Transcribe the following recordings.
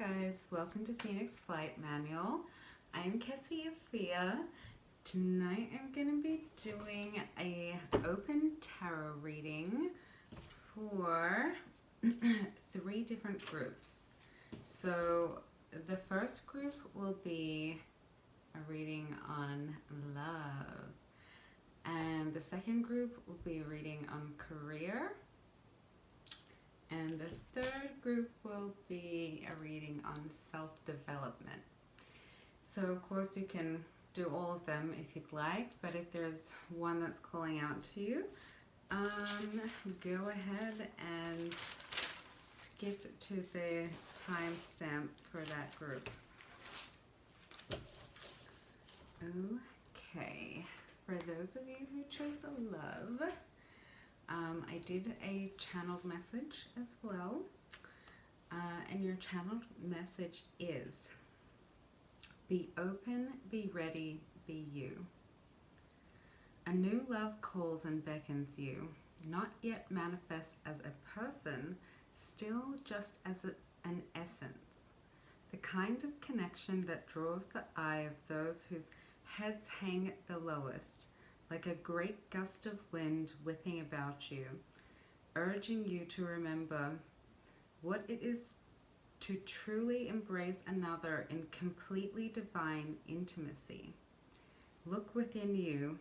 guys, welcome to Phoenix Flight Manual. I'm Kesi Afiya. Tonight I'm going to be doing a open tarot reading for three different groups. So the first group will be a reading on love, and the second group will be a reading on career. And the third group will be a reading on self-development. So of course you can do all of them if you'd like, but if there's one that's calling out to you, go ahead and skip to the timestamp for that group. Okay, for those of you who chose love, I did a channeled message as well, and your channeled message is: be open, be ready, be you. A new love calls and beckons you, not yet manifest as a person, still just as an essence. The kind of connection that draws the eye of those whose heads hang the lowest, like a great gust of wind whipping about you, urging you to remember what it is to truly embrace another in completely divine intimacy. Look within you.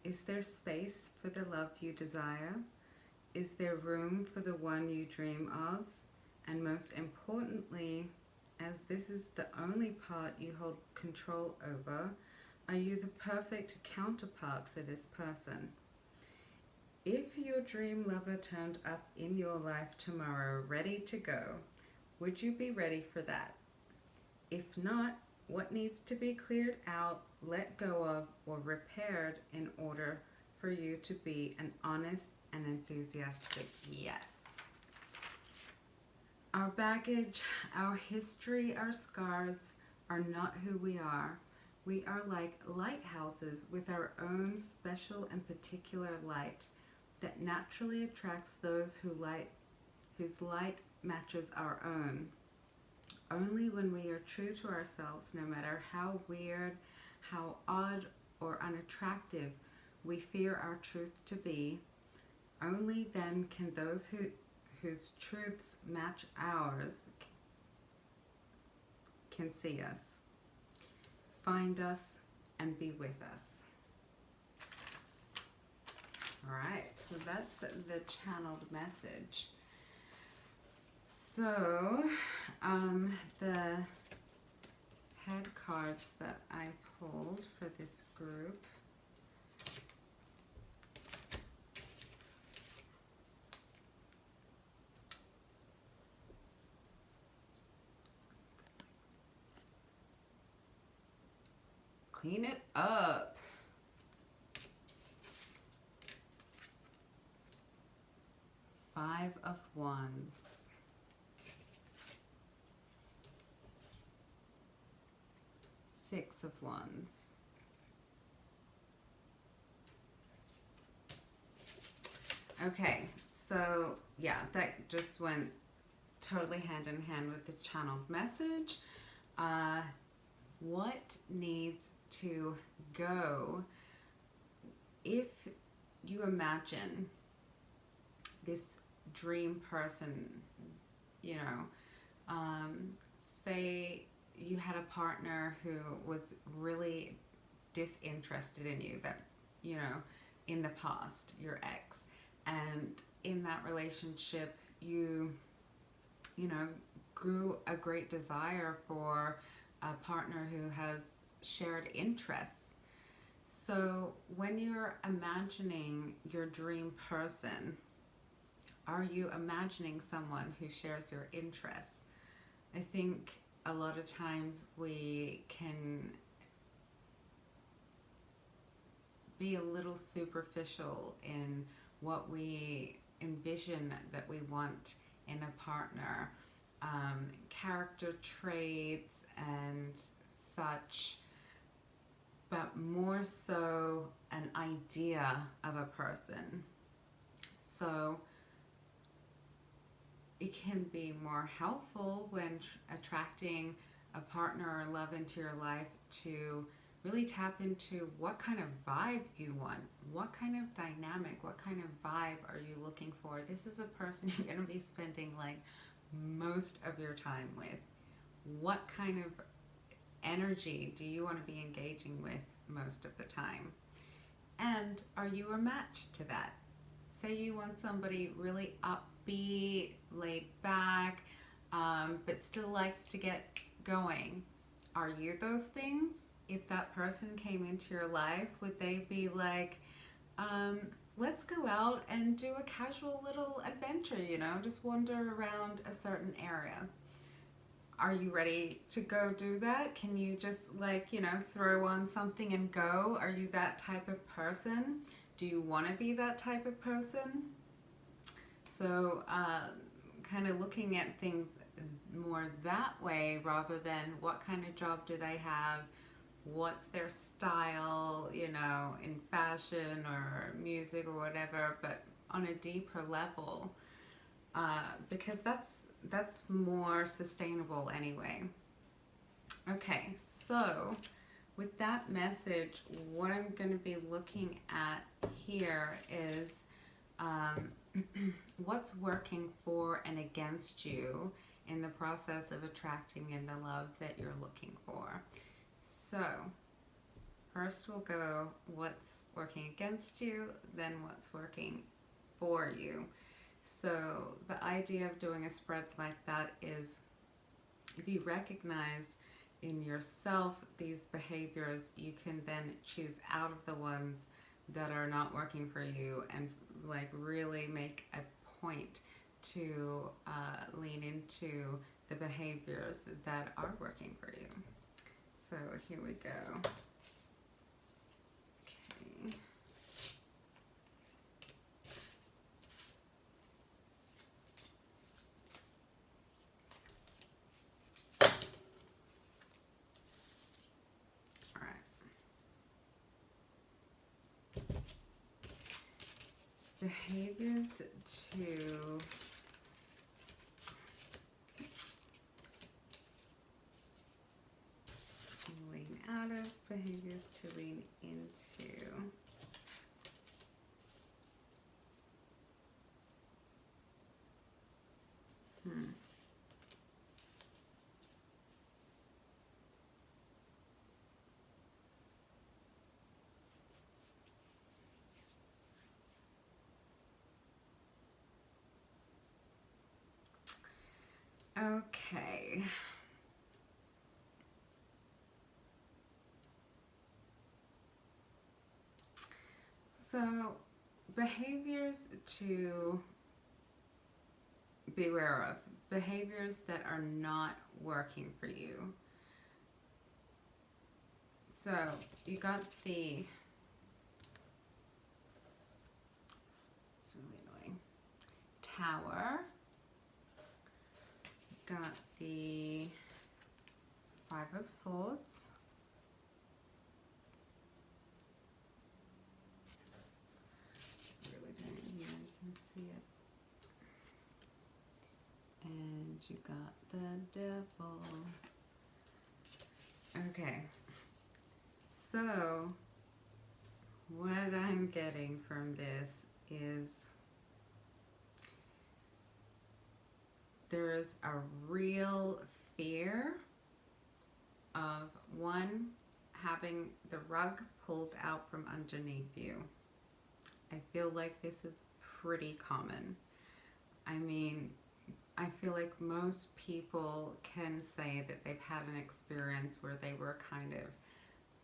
Is there space for the love you desire? Is there room for the one you dream of? And most importantly, as this is the only part you hold control over, are you the perfect counterpart for this person? If your dream lover turned up in your life tomorrow ready to go, would you be ready for that? If not, what needs to be cleared out, let go of, or repaired in order for you to be an honest and enthusiastic yes? Our baggage, our history, our scars are not who we are. We are like lighthouses with our own special and particular light that naturally attracts those whose light matches our own. Only when we are true to ourselves, no matter how weird, how odd or unattractive we fear our truth to be, only then can those whose truths match ours can see us, find us, and be with us. Alright, so that's the channeled message. So, the head cards that I pulled for this group clean it up. Five of Wands. Six of Wands. Okay, so yeah, that just went totally hand in hand with the channeled message. What needs to go? If you imagine this dream person, say you had a partner who was really disinterested in you, that, in the past, your ex, and in that relationship you grew a great desire for a partner who has shared interests. So when you're imagining your dream person, are you imagining someone who shares your interests? I think a lot of times we can be a little superficial in what we envision that we want in a partner, character traits and such, but more so an idea of a person. So it can be more helpful when attracting a partner or love into your life to really tap into what kind of vibe you want. What kind of dynamic, what kind of vibe are you looking for? This is a person you're going to be spending like most of your time with. What kind of energy do you want to be engaging with most of the time? And are you a match to that? Say you want somebody really upbeat, laid back, but still likes to get going. Are you those things? If that person came into your life, would they be like, let's go out and do a casual little adventure, just wander around a certain area? Are you ready to go do that? Can you just throw on something and go? Are you that type of person? Do you want to be that type of person? So kind of looking at things more that way rather than what kind of job do they have, what's their style, in fashion or music or whatever, but on a deeper level, because that's more sustainable anyway. Okay, so with that message, what I'm going to be looking at here is what's working for and against you in the process of attracting in the love that you're looking for. So first we'll go what's working against you, then what's working for you. So the idea of doing a spread like that is if you recognize in yourself these behaviors, you can then choose out of the ones that are not working for you and really make a point to lean into the behaviors that are working for you. So here we go. Okay. All right. Behaviors to lean out of, behaviors to lean into. Okay. So, behaviors to be aware of, behaviors that are not working for you. So, you got the, it's really annoying, Tower, got the Five of Swords, really down here, you can see it, and you got the Devil. Okay, so what I'm getting from this is there's a real fear of one, having the rug pulled out from underneath you. I feel like this is pretty common. I mean, I feel like most people can say that they've had an experience where they were kind of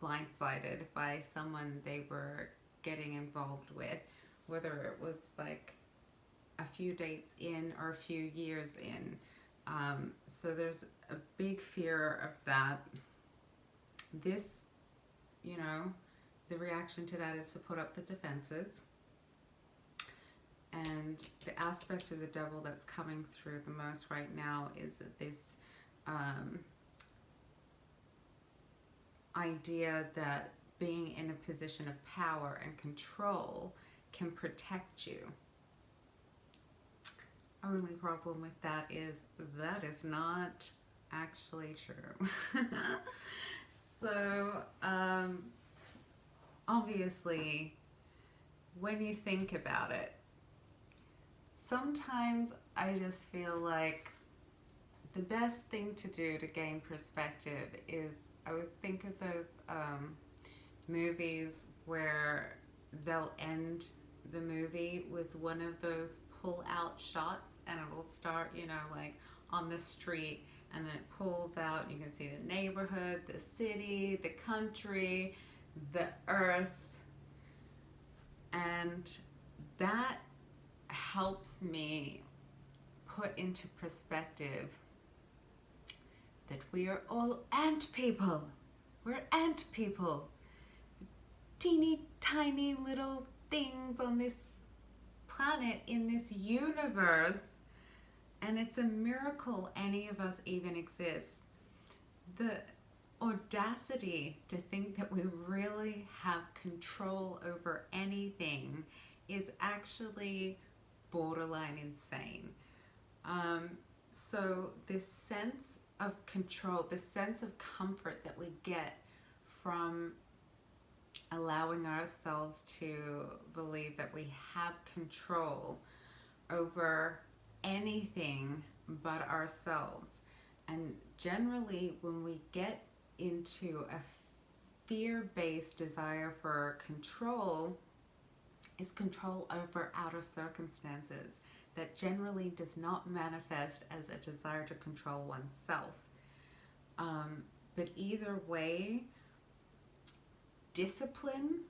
blindsided by someone they were getting involved with, whether it was like a few dates in or a few years in. So there's a big fear of that. This, the reaction to that is to put up the defenses. And the aspect of the Devil that's coming through the most right now is this idea that being in a position of power and control can protect you. only problem with that is not actually true. So, obviously, when you think about it, sometimes I just feel like the best thing to do to gain perspective is I always think of those movies where they'll end the movie with one of those pull out shots, and it will start, like on the street, and then it pulls out. You can see the neighborhood, the city, the country, the earth, and that helps me put into perspective that we are all ant people. We're ant people. Teeny tiny little things on this planet, in this universe. And it's a miracle any of us even exist. The audacity to think that we really have control over anything is actually borderline insane. So this sense of control, this sense of comfort that we get from allowing ourselves to believe that we have control over anything but ourselves. And generally, when we get into a fear-based desire for control, is control over outer circumstances that generally does not manifest as a desire to control oneself. But either way, discipline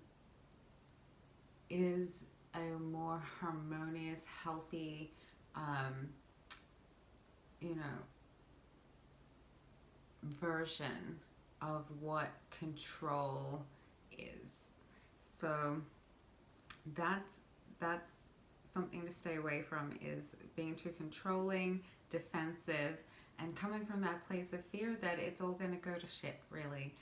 is a more harmonious, healthy, version of what control is. So that's something to stay away from, is being too controlling, defensive, and coming from that place of fear that it's all going to go to shit, really.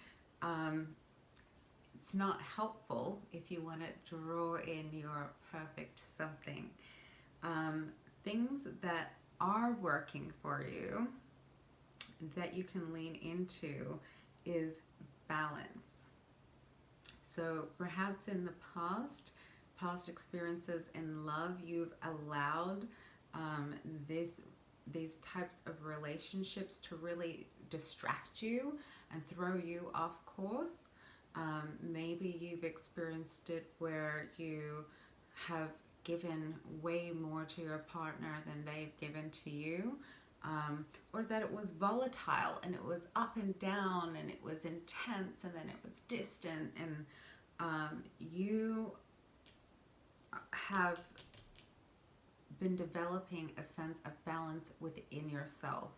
It's not helpful if you want to draw in your perfect something. Things that are working for you that you can lean into is balance. So perhaps in the past experiences in love, you've allowed these types of relationships to really distract you and throw you off course. Maybe you've experienced it where you have given way more to your partner than they've given to you, or that it was volatile and it was up and down and it was intense and then it was distant, and you have been developing a sense of balance within yourself.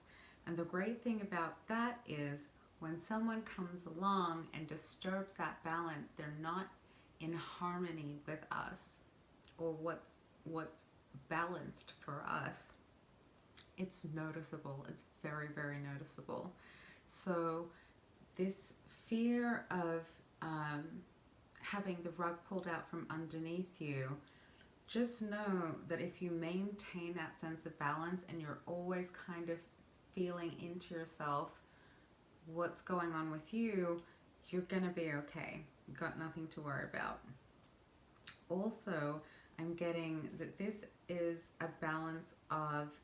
And the great thing about that is when someone comes along and disturbs that balance, they're not in harmony with us or what's balanced for us. It's noticeable. It's very, very noticeable. So this fear of having the rug pulled out from underneath you, just know that if you maintain that sense of balance and you're always kind of feeling into yourself what's going on with you, you're gonna be okay. You've got nothing to worry about. Also, I'm getting that this is a balance of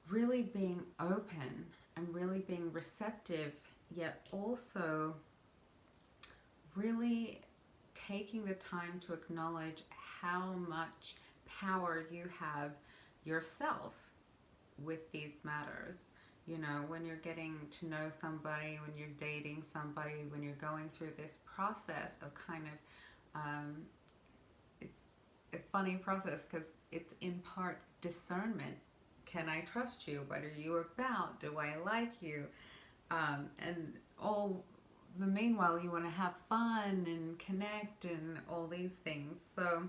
really being open and really being receptive, yet also really taking the time to acknowledge how much power you have yourself with these matters. When you're getting to know somebody, when you're dating somebody, when you're going through this process of kind of, it's a funny process because it's in part discernment. Can I trust you? What are you about? Do I like you? And all the meanwhile, you want to have fun and connect and all these things. So,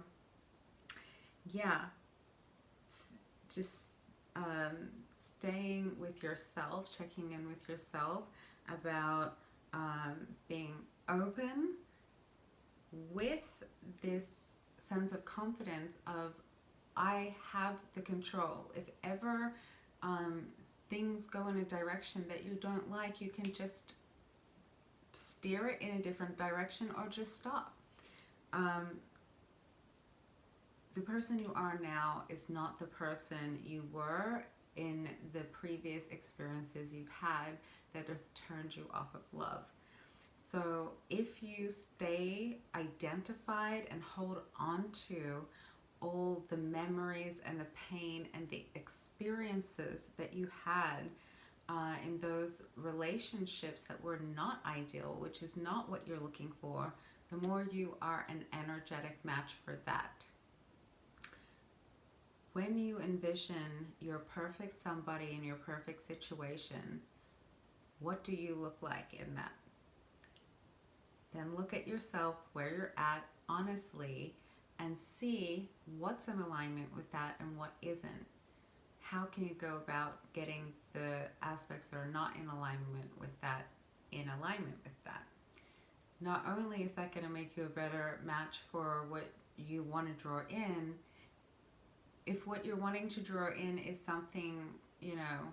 yeah, just staying with yourself, checking in with yourself about being open with this sense of confidence of I have the control. If ever things go in a direction that you don't like, you can just steer it in a different direction or just stop. The person you are now is not the person you were in the previous experiences you've had that have turned you off of love. So if you stay identified and hold on to all the memories and the pain and the experiences that you had in those relationships that were not ideal, which is not what you're looking for, the more you are an energetic match for that. When you envision your perfect somebody in your perfect situation, what do you look like in that? Then look at yourself, where you're at, honestly, and see what's in alignment with that and what isn't. How can you go about getting the aspects that are not in alignment with that in alignment with that? Not only is that going to make you a better match for what you want to draw in, if what you're wanting to draw in is something, you know,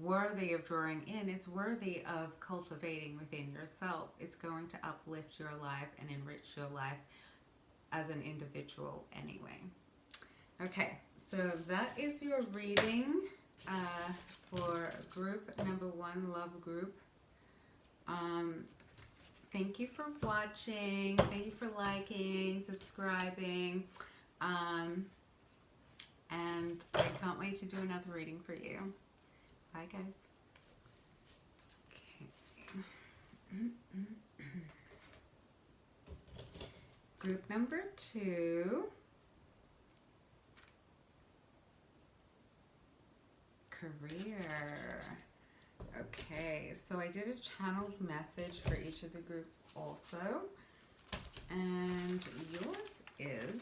worthy of drawing in, it's worthy of cultivating within yourself. It's going to uplift your life and enrich your life as an individual anyway. Okay, so that is your reading for group number 1, love group. Thank you for watching. Thank you for liking, subscribing. And I can't wait to do another reading for you. Bye, guys. Okay. Group number 2. Career. Okay, so I did a channeled message for each of the groups also. And yours is...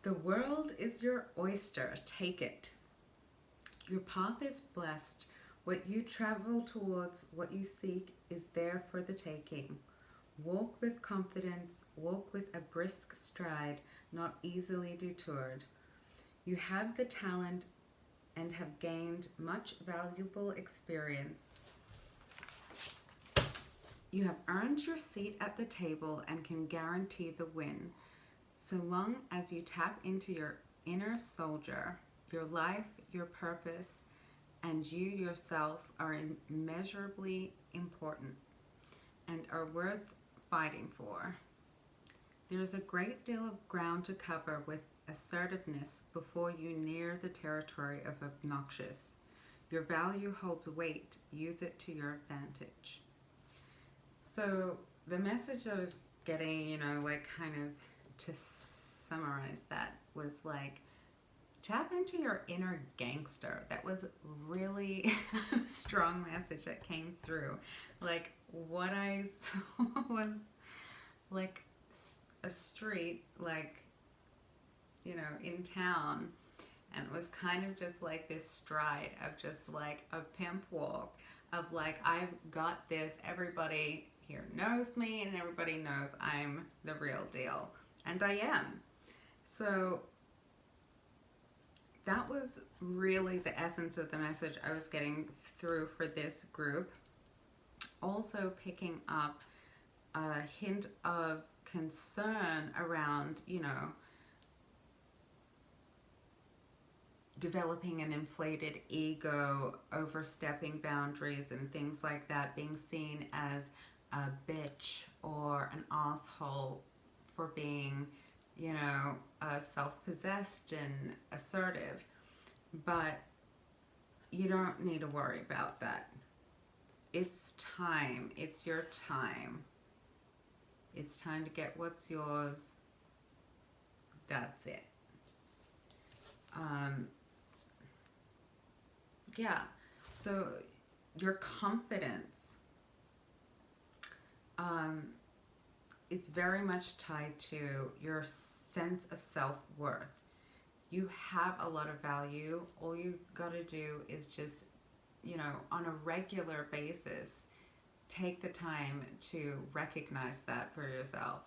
The world is your oyster, take it. Your path is blessed. What you travel towards, what you seek, is there for the taking. Walk with confidence, walk with a brisk stride, not easily detoured. You have the talent and have gained much valuable experience. You have earned your seat at the table and can guarantee the win. So long as you tap into your inner soldier, your life, your purpose, and you yourself are immeasurably important and are worth fighting for. There is a great deal of ground to cover with assertiveness before you near the territory of obnoxious. Your value holds weight. Use it to your advantage. So the message I was getting, you know, like kind of to summarize that was like, tap into your inner gangster. That was really a strong message that came through. Like what I saw was like a street, like, you know, in town, and it was kind of just like this stride of just like a pimp walk of like, I've got this, everybody here knows me and everybody knows I'm the real deal. And I am. So that was really the essence of the message I was getting through for this group. Also picking up a hint of concern around, you know, developing an inflated ego, overstepping boundaries and things like that, being seen as a bitch or an asshole for being, you know, self-possessed and assertive. But you don't need to worry about that. It's time. It's your time. It's time to get what's yours. That's it. Yeah. So your confidence, it's very much tied to your sense of self-worth. You have a lot of value. All you got to do is just, you know, on a regular basis, take the time to recognize that for yourself.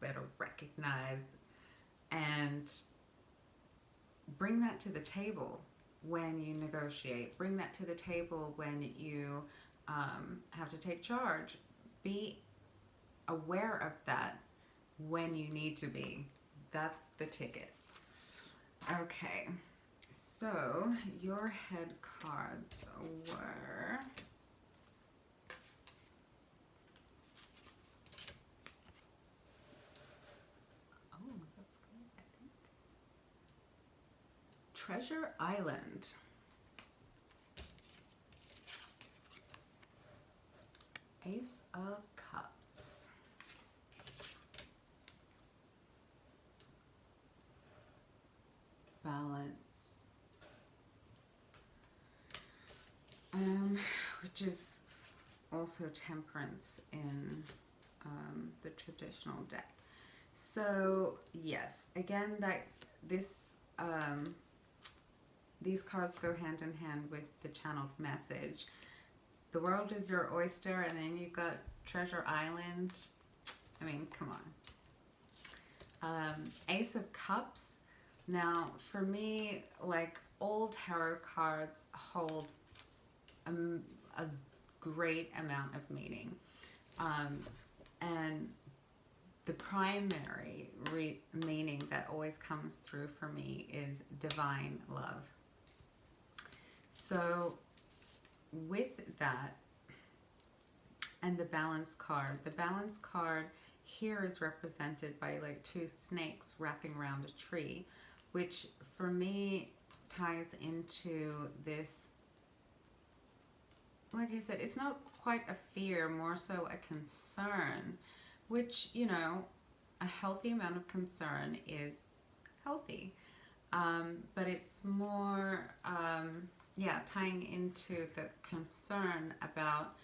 better recognize and bring that to the table when you negotiate. Bring that to the table when you have to take charge. Be aware of that when you need to be. That's the ticket. Okay, so your head cards were... Oh, that's good, I think. Treasure Island. Ace of Cups. Balance. Which is also Temperance in the traditional deck. So yes, again, that this these cards go hand in hand with the channeled message. The world is your oyster, and then you've got Treasure Island. I mean, come on. Ace of Cups. Now, for me, like, all tarot cards hold a great amount of meaning. And the primary meaning that always comes through for me is divine love. So with that, and the balance card here is represented by like two snakes wrapping around a tree, which for me ties into this, like I said, it's not quite a fear, more so a concern, which, you know, a healthy amount of concern is healthy. But it's more, yeah, tying into the concern about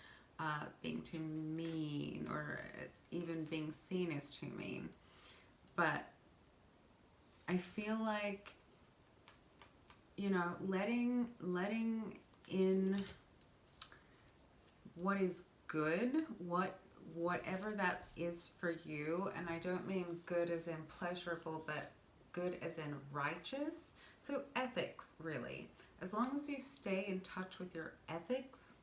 being too mean, or even being seen as too mean. But I feel like, you know, letting in what is good, whatever that is for you, and I don't mean good as in pleasurable, but good as in righteous. So ethics, really. As long as you stay in touch with your ethics,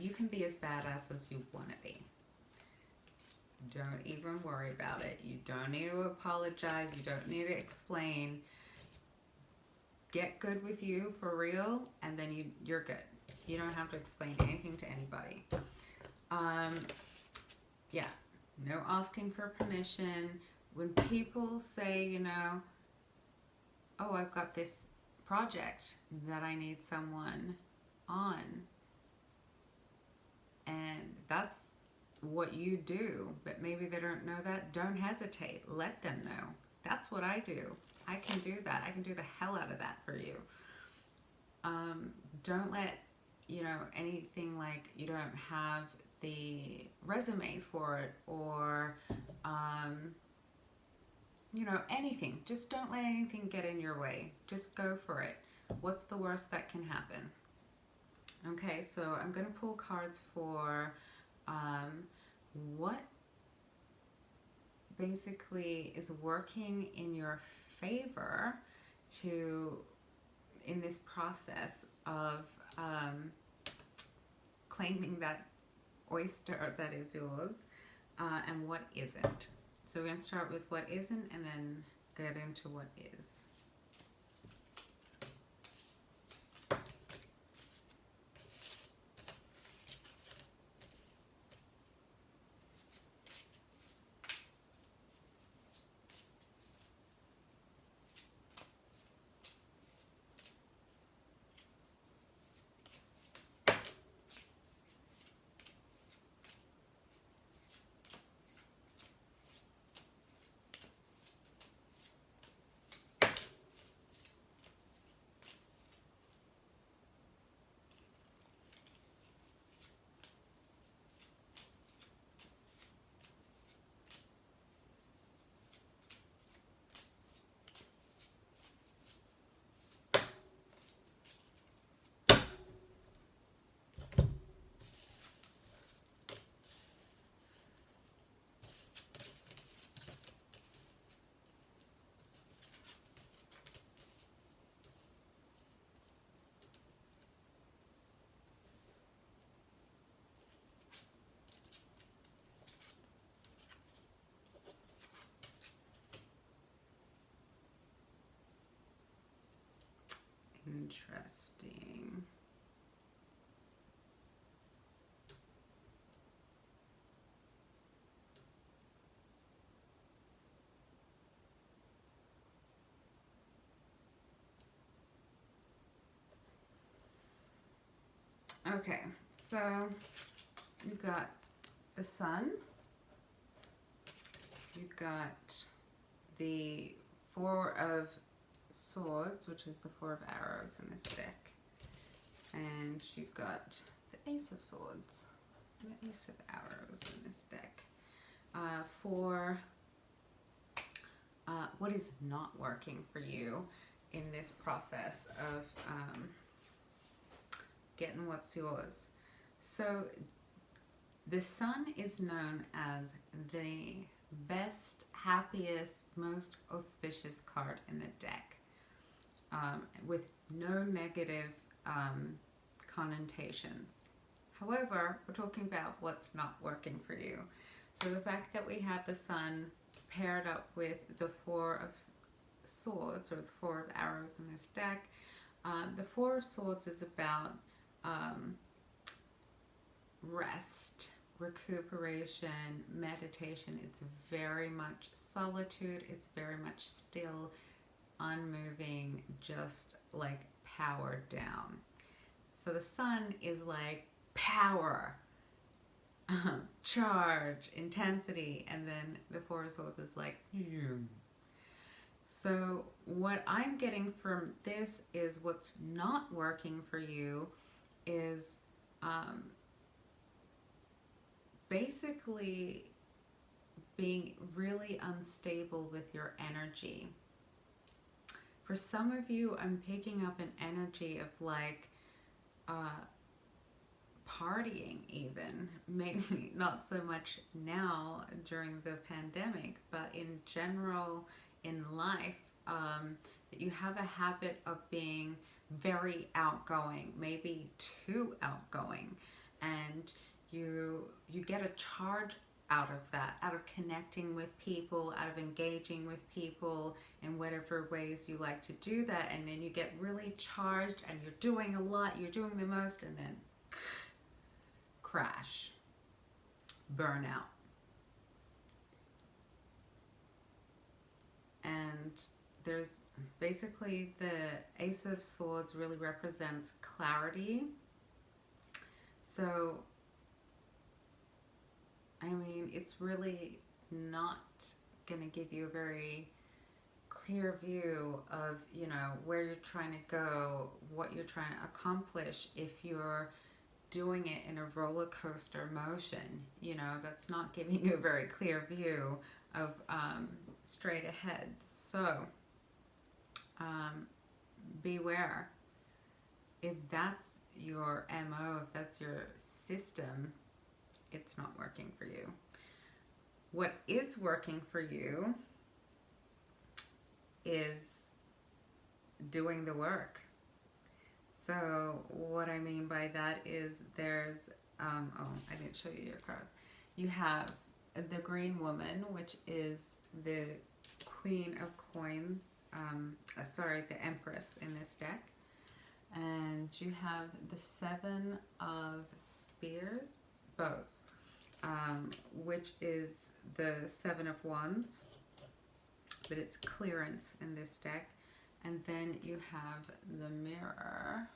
you can be as badass as you want to be. Don't even worry about it. You don't need to apologize. You don't need to explain. Get good with you for real, and then you're good. You don't have to explain anything to anybody. Yeah, no asking for permission. When people say, you know, oh, I've got this project that I need someone on, and that's what you do, but maybe they don't know that, don't hesitate. Let them know. That's what I do. I can do that. I can do the hell out of that for you. Don't let, you know, anything like you don't have the resume for it, or you know, anything. Just don't let anything get in your way. Just go for it. What's the worst that can happen? Okay, so I'm going to pull cards for what basically is working in your favor in this process of claiming that oyster that is yours, and what isn't. So we're going to start with what isn't, and then get into what is. Interesting. Okay, so you got the Sun, you got the Four of Swords, which is the Four of Arrows in this deck, and you've got the Ace of Swords and the Ace of Arrows in this deck. For what is not working for you in this process of getting what's yours. So the Sun is known as the best, happiest, most auspicious card in the deck, with no negative connotations. However, we're talking about what's not working for you. So the fact that we have the Sun paired up with the Four of Swords, or the Four of Arrows in this deck, the Four of Swords is about rest, recuperation, meditation. It's very much solitude. It's very much still, unmoving, just like powered down. So the Sun is like power, charge, intensity, and then the Four of Swords is like, so what I'm getting from this is what's not working for you is basically being really unstable with your energy. For some of you, I'm picking up an energy of like partying even. Maybe not so much now during the pandemic, but in general in life, that you have a habit of being very outgoing, maybe too outgoing, and you get a charge out of that, out of connecting with people, out of engaging with people in whatever ways you like to do that, and then you get really charged and you're doing a lot, you're doing the most, and then crash, burnout. And there's basically the Ace of Swords really represents clarity. So I mean, it's really not going to give you a very clear view of, you know, where you're trying to go, what you're trying to accomplish if you're doing it in a roller coaster motion. You know, that's not giving you a very clear view of straight ahead. So beware. If that's your MO, if that's your system, it's not working for you. What is working for you is doing the work. So what I mean by that is there's, oh, I didn't show you your cards. You have the Green Woman, which is the Queen of Coins, the Empress in this deck. And you have the Seven of Spears, bows, which is the Seven of Wands, but it's clearance in this deck. And then you have the Mirror,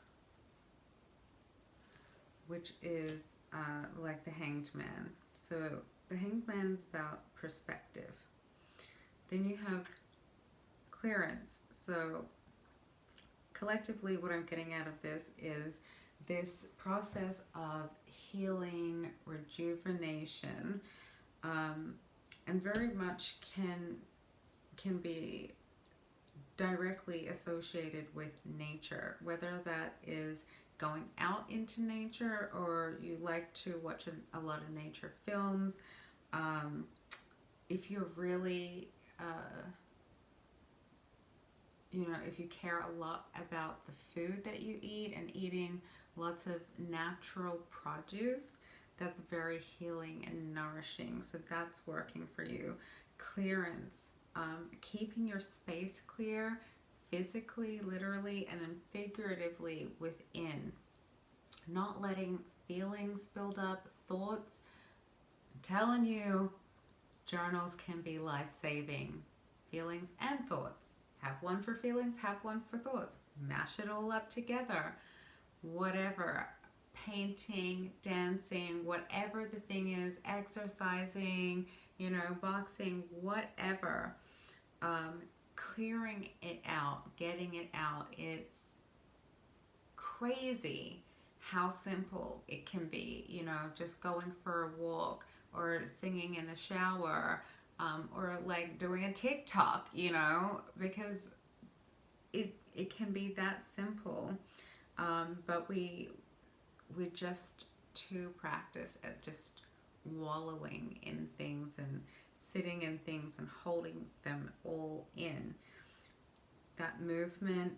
which is like the Hanged Man. So the Hanged Man's about perspective. Then you have clearance. So collectively, what I'm getting out of this is this process of healing, rejuvenation, and very much can be directly associated with nature, whether that is going out into nature or you like to watch a lot of nature films. If you're really if you care a lot about the food that you eat and eating lots of natural produce, that's very healing and nourishing. So that's working for you. Clearance, keeping your space clear, physically, literally, and then figuratively within. Not letting feelings build up, thoughts. I'm telling you, journals can be life-saving. Feelings and thoughts. Have one for feelings, have one for thoughts. Mash it all up together. Whatever. Painting, dancing, whatever the thing is, exercising, you know, boxing, whatever. Clearing it out, getting it out. It's crazy how simple it can be, you know, just going for a walk or singing in the shower, or like doing a TikTok, you know, because it can be that simple. But we're just too practiced at just wallowing in things and sitting in things and holding them all in. That movement,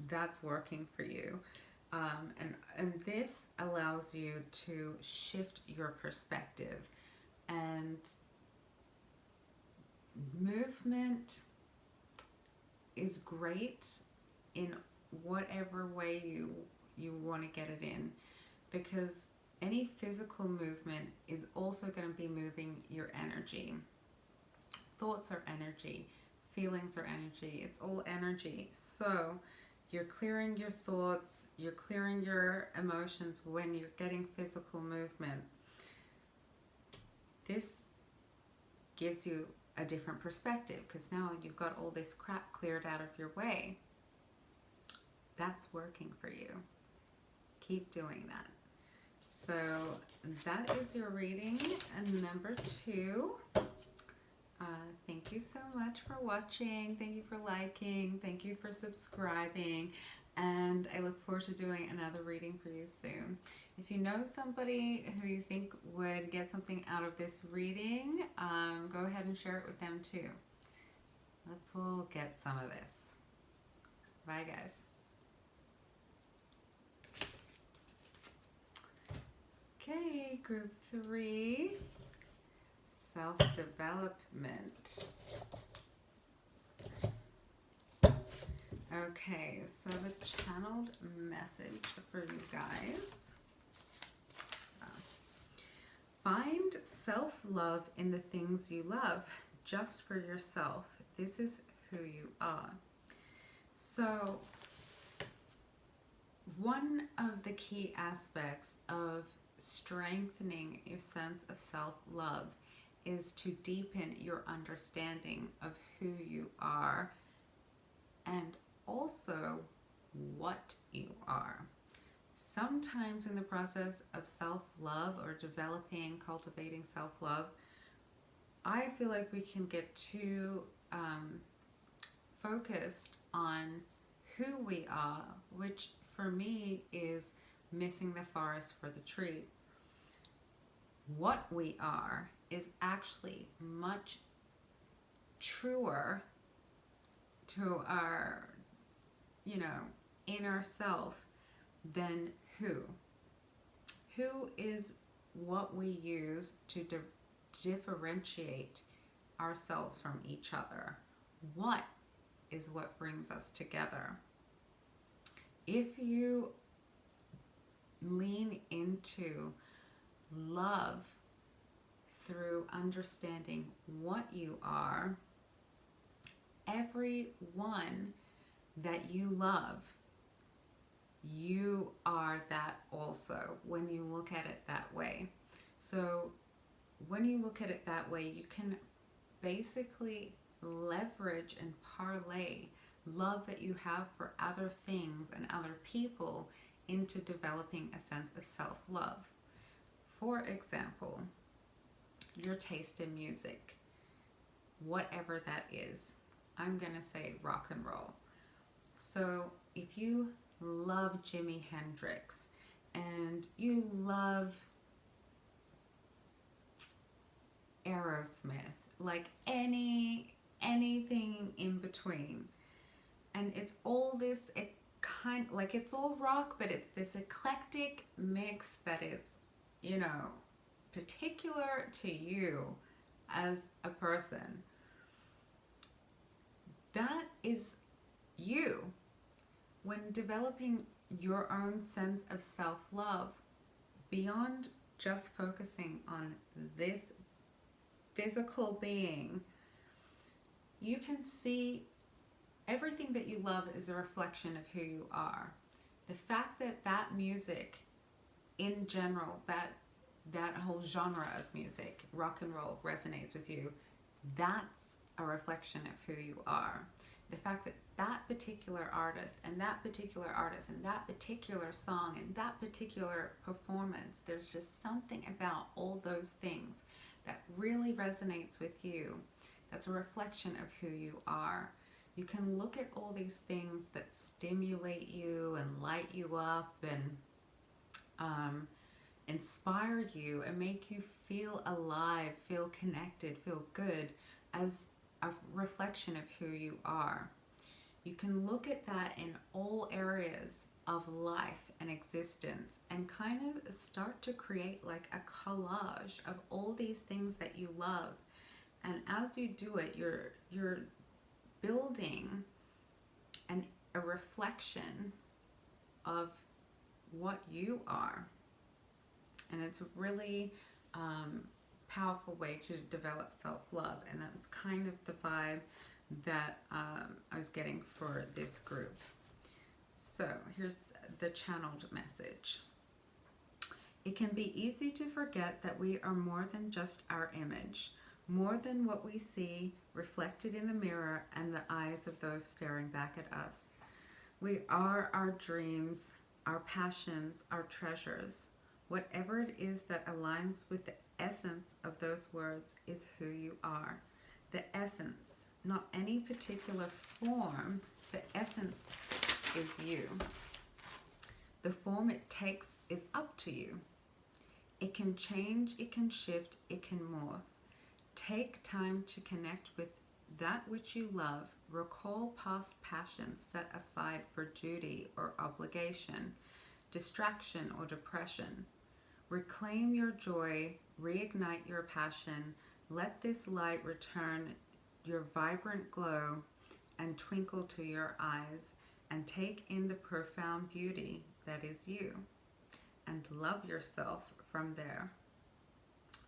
that's working for you. And this allows you to shift your perspective. And movement is great in whatever way you want to get it in, because any physical movement is also going to be moving your energy. Thoughts are energy, feelings are energy, it's all energy. So you're clearing your thoughts, you're clearing your emotions when you're getting physical movement. This gives you a different perspective, because now you've got all this crap cleared out of your way. That's working for you. Keep doing that. So that is your reading. And number 2. Thank you so much for watching. Thank you for liking. Thank you for subscribing. And I look forward to doing another reading for you soon. If you know somebody who you think would get something out of this reading, go ahead and share it with them too. Let's all get some of this. Bye, guys. Okay, group 3, self-development. Okay, so the channeled message for you guys. Find self-love in the things you love, just for yourself. This is who you are. So, one of the key aspects of strengthening your sense of self-love is to deepen your understanding of who you are and also what you are. Sometimes in the process of self-love or developing, cultivating self-love, I feel like we can get too focused on who we are, which for me is missing the forest for the trees. What we are is actually much truer to our, you know, inner self than who. Who is what we use to differentiate ourselves from each other. What is what brings us together. If you lean into love through understanding what you are, everyone that you love, you are that also when you look at it that way. So when you look at it that way, you can basically leverage and parlay love that you have for other things and other people into developing a sense of self-love. For example, your taste in music, whatever that is. I'm going to say rock and roll. So if you love Jimi Hendrix and you love Aerosmith, like anything in between, and it's all this, it kind like it's all rock, but it's this eclectic mix that is, you know, particular to you as a person. That is you, when developing your own sense of self-love, beyond just focusing on this physical being, you can see everything that you love is a reflection of who you are. The fact that that music in general, that whole genre of music, rock and roll, resonates with you, that's a reflection of who you are. The fact that that particular artist and that particular artist and that particular song and that particular performance, there's just something about all those things that really resonates with you. That's a reflection of who you are. You can look at all these things that stimulate you and light you up and inspire you and make you feel alive, feel connected, feel good, as a reflection of who you are. You can look at that in all areas of life and existence and kind of start to create like a collage of all these things that you love. And as you do it, you're building a reflection of what you are. And it's a really powerful way to develop self-love. And that's kind of the vibe that I was getting for this group. So here's the channeled message. It can be easy to forget that we are more than just our image, more than what we see reflected in the mirror and the eyes of those staring back at us. We are our dreams, our passions, our treasures. Whatever it is that aligns with the essence of those words is who you are. The essence, not any particular form, the essence is you. The form it takes is up to you. It can change, it can shift, it can morph. Take time to connect with that which you love. Recall past passions set aside for duty or obligation, distraction or depression. Reclaim your joy, reignite your passion. Let this light return your vibrant glow and twinkle to your eyes, and take in the profound beauty that is you, and love yourself from there.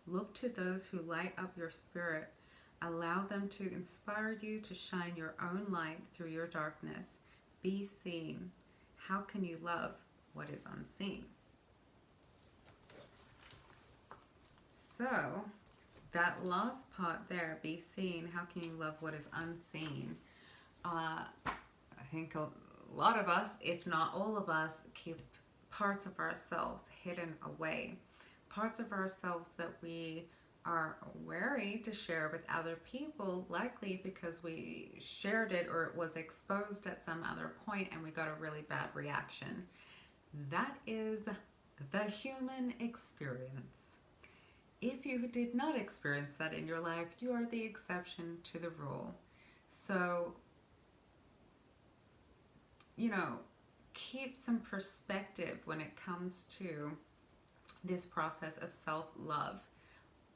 Look to those who light up your spirit. Allow them to inspire you to shine your own light through your darkness. Be seen. How can you love what is unseen? So, that last part there, be seen, how can you love what is unseen? I think a lot of us, if not all of us, keep parts of ourselves hidden away. Parts of ourselves that we are wary to share with other people, likely because we shared it or it was exposed at some other point and we got a really bad reaction. That is the human experience. If you did not experience that in your life, you are the exception to the rule. So, you know, keep some perspective when it comes to this process of self-love.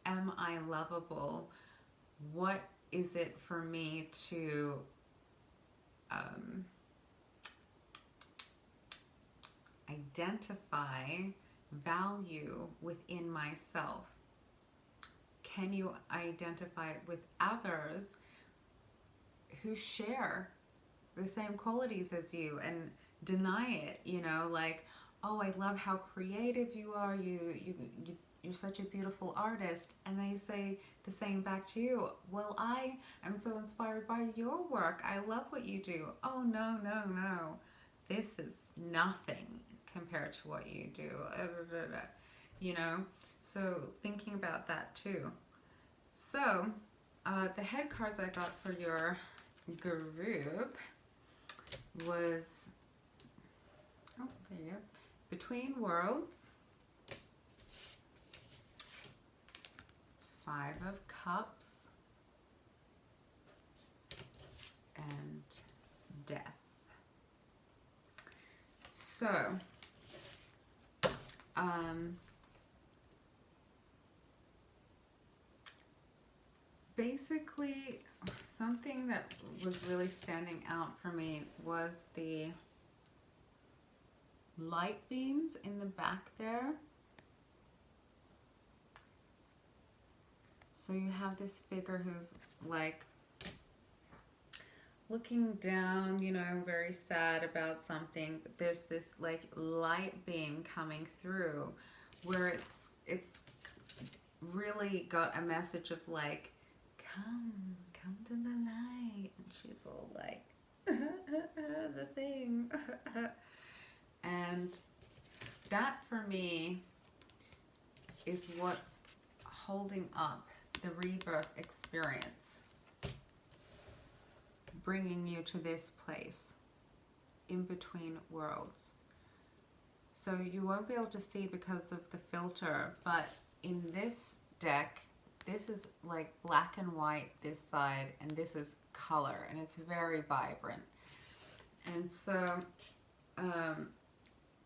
Am I lovable? What is it for me to identify value within myself? Can you identify it with others who share the same qualities as you and deny it? You know, like, oh, I love how creative you are. You're such a beautiful artist. And they say the same back to you. Well, I am so inspired by your work. I love what you do. Oh, no, no, no. This is nothing compared to what you do. You know, so thinking about that too. So, the head cards I got for your group was, oh, there you go, Between Worlds, 5 of Cups, and Death. So, basically, something that was really standing out for me was the light beams in the back there. So you have this figure who's like looking down, you know, very sad about something, but there's this like light beam coming through where it's really got a message of like, come to the light. And she's all like, the thing. And that for me is what's holding up the rebirth experience, bringing you to this place in between worlds. So you won't be able to see because of the filter, but in this deck, this is like black and white this side, and this is color, and it's very vibrant. And so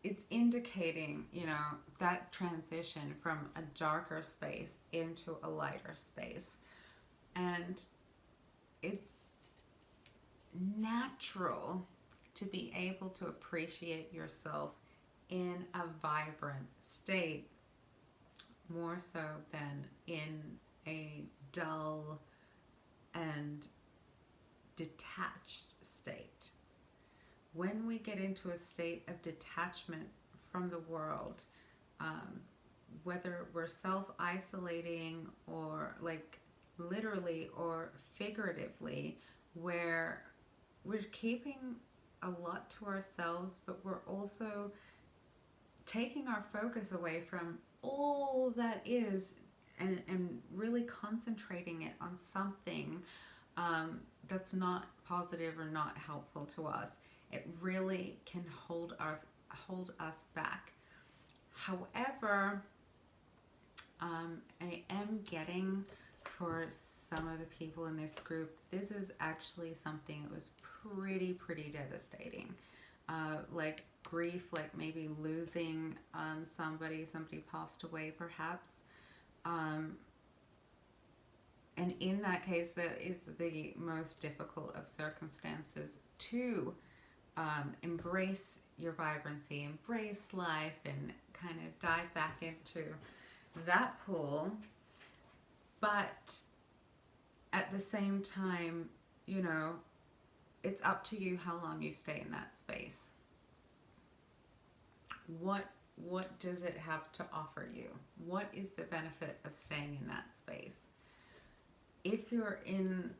it's indicating, you know, that transition from a darker space into a lighter space. And it's natural to be able to appreciate yourself in a vibrant state, more so than in a dull and detached state. When we get into a state of detachment from the world, whether we're self-isolating or like literally or figuratively, where we're keeping a lot to ourselves, but we're also taking our focus away from all that is, and really concentrating it on something that's not positive or not helpful to us. It really can hold us back. However, I am getting, for some of the people in this group, this is actually something that was pretty devastating. Like grief, like maybe losing somebody passed away perhaps. And in that case, that is the most difficult of circumstances to embrace your vibrancy, embrace life, and kind of dive back into that pool. But at the same time, you know, it's up to you how long you stay in that space. What does it have to offer you? What is the benefit of staying in that space? If you're in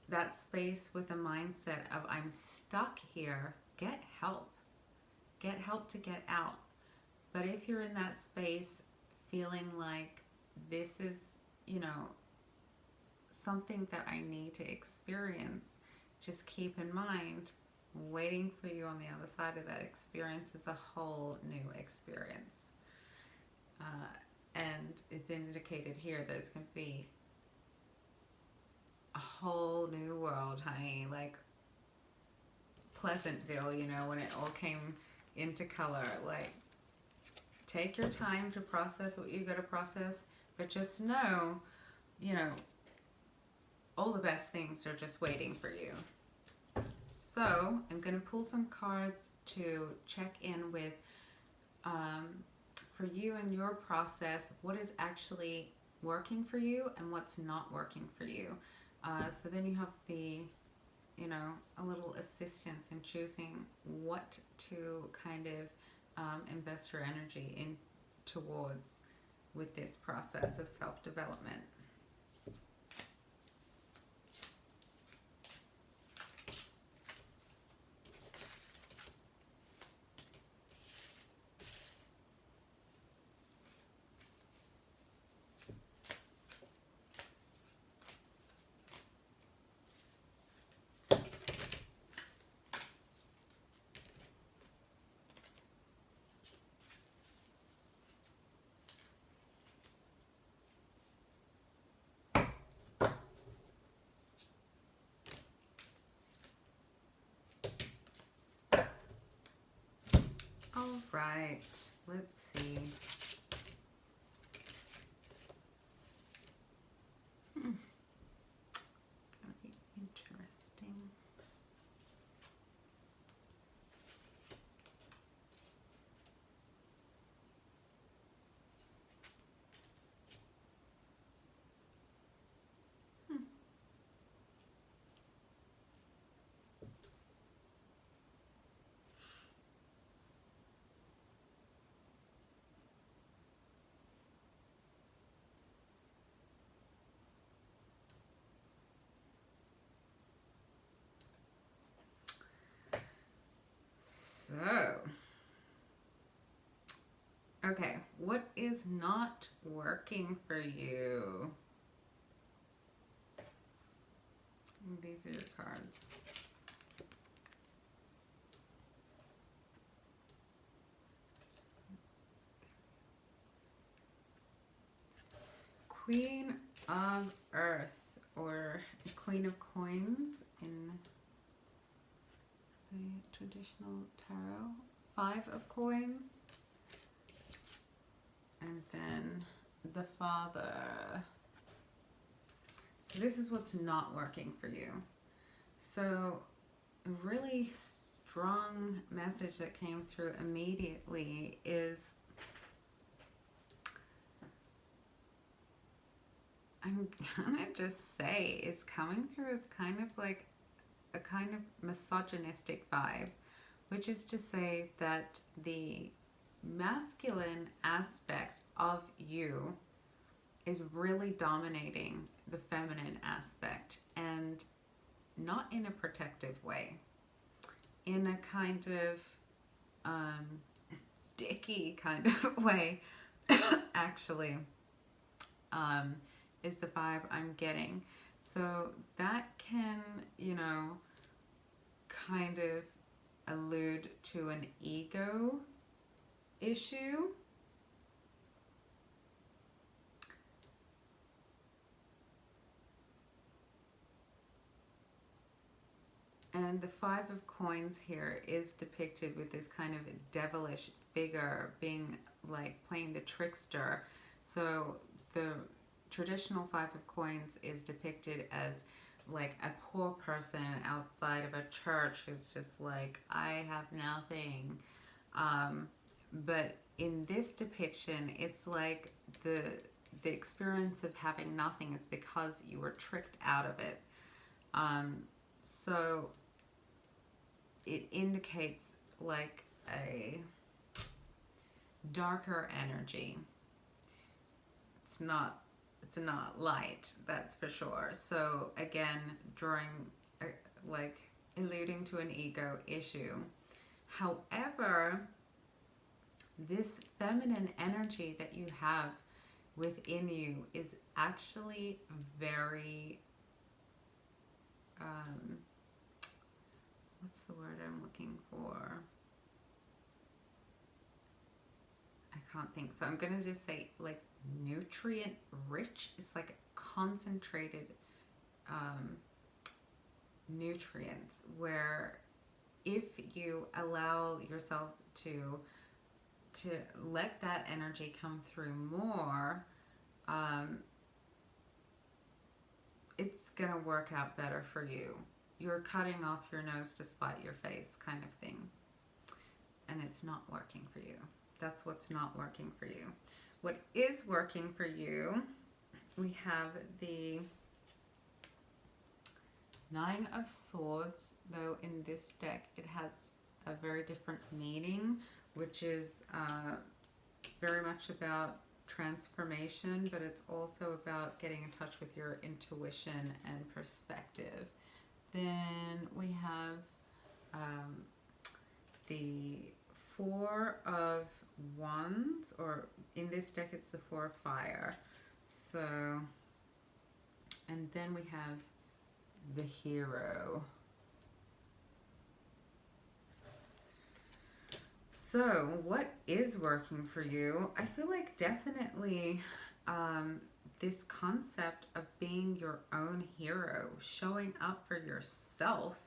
that space with a mindset of I'm stuck here, get help. Get help to get out. But if you're in that space feeling like this is, you know, something that I need to experience, just keep in mind, waiting for you on the other side of that experience is a whole new experience. And it's indicated here that it's going to be a whole new world, honey. Like Pleasantville, you know, when it all came into color. Like, take your time to process what you got to process, but just know, you know, all the best things are just waiting for you. So I'm going to pull some cards to check in with, for you and your process, what is actually working for you and what's not working for you. So then you have the, you know, a little assistance in choosing what to kind of invest your energy in towards with this process of self-development. All right, let's see. So, okay, what is not working for you? These are your cards. Queen of Earth, or Queen of Coins in the traditional tarot. 5 of Coins. And then the Father. So this is what's not working for you. So a really strong message that came through immediately is, I'm gonna just say, it's coming through as kind of like a kind of misogynistic vibe, which is to say that the masculine aspect of you is really dominating the feminine aspect, and not in a protective way, in a kind of dicky kind of way, actually, is the vibe I'm getting. So that can, you know, kind of allude to an ego issue. And the 5 of Coins here is depicted with this kind of devilish figure being like playing the trickster. So the traditional 5 of Coins is depicted as like a poor person outside of a church who's just like, I have nothing. But in this depiction, it's like the experience of having nothing is because you were tricked out of it. So it indicates like a darker energy. It's not light, that's for sure. So again, drawing, like alluding to an ego issue. However, this feminine energy that you have within you is actually very, what's the word I'm looking for? I can't think. So I'm going to just say like nutrient rich. It's like concentrated nutrients, where if you allow yourself to let that energy come through more, it's gonna work out better for you. You're cutting off your nose to spite your face kind of thing, and it's not working for you. That's what's not working for you. What is working for you, we have the 9 of Swords, though in this deck it has a very different meaning, which is very much about transformation, but it's also about getting in touch with your intuition and perspective. Then we have the 4 of Wands, or in this deck it's the 4 of Fire. So, and then we have the Hero. So what is working for you? I feel like definitely this concept of being your own hero, showing up for yourself.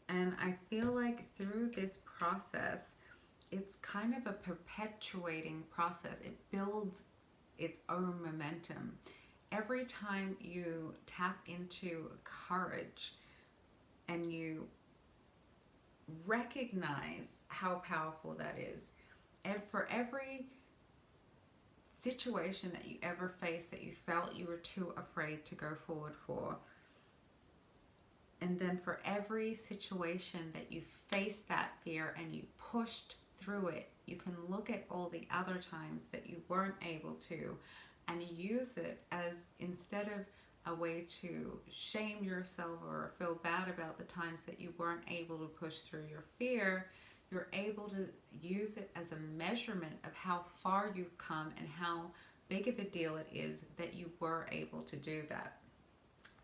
And I feel like through this process, it's kind of a perpetuating process. It builds its own momentum. Every time you tap into courage and you recognize how powerful that is, and for every situation that you ever faced that you felt you were too afraid to go forward for, and then for every situation that you faced that fear and you pushed through it, you can look at all the other times that you weren't able to and use it as, instead of a way to shame yourself or feel bad about the times that you weren't able to push through your fear, you're able to use it as a measurement of how far you've come and how big of a deal it is that you were able to do that.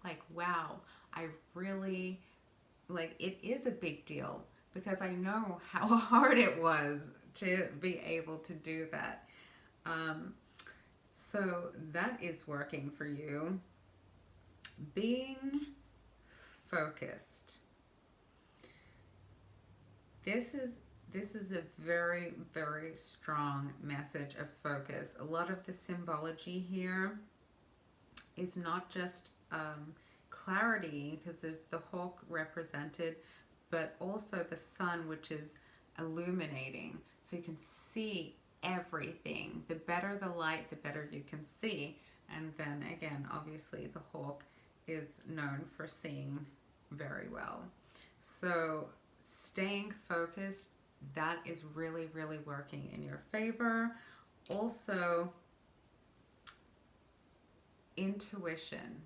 Like, wow, I really, like, it is a big deal because I know how hard it was to be able to do that. So that is working for you. Being focused. This is a very, very strong message of focus. A lot of the symbology here is not just clarity, because there's the hawk represented, but also the sun, which is illuminating. So you can see everything. The better the light, the better you can see. And then again, obviously the hawk is known for seeing very well. So staying focused, that is really, really working in your favor. Also, intuition.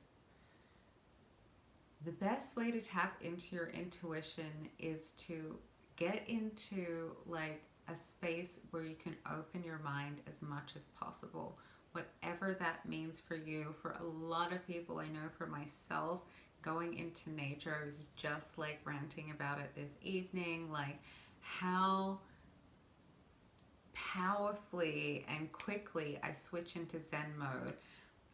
The best way to tap into your intuition is to get into like a space where you can open your mind as much as possible. Whatever that means for you. For a lot of people, I know for myself, going into nature, I was just like ranting about it this evening, like how powerfully and quickly I switch into Zen mode.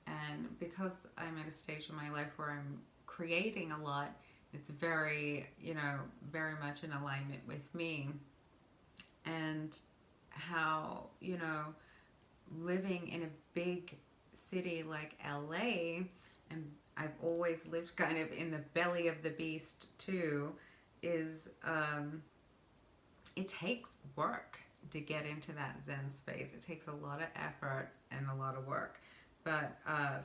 And because I'm at a stage in my life where I'm creating a lot, it's very, very much in alignment with me. And how, living in a big city like LA, and I've always lived kind of in the belly of the beast too, is it takes work to get into that Zen space. It takes a lot of effort and a lot of work. But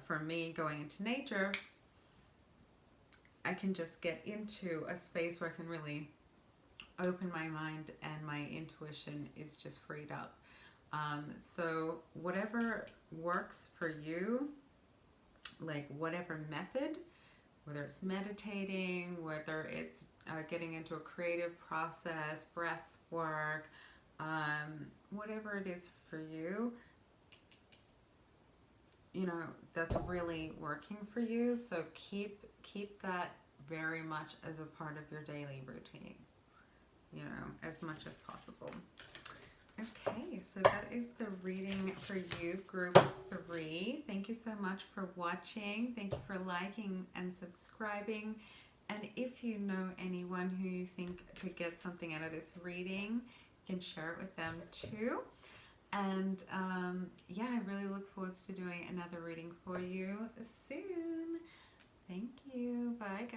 for me, going into nature, I can just get into a space where I can really open my mind and my intuition is just freed up. So whatever works for you, like whatever method, whether it's meditating, whether it's getting into a creative process, breath work, whatever it is for you, that's really working for you. So keep that very much as a part of your daily routine, as much as possible. Okay, so that is the reading for you, group 3. Thank you so much for watching. Thank you for liking and subscribing. And if you know anyone who you think could get something out of this reading, you can share it with them too. And yeah, I really look forward to doing another reading for you soon. Thank you. Bye, guys.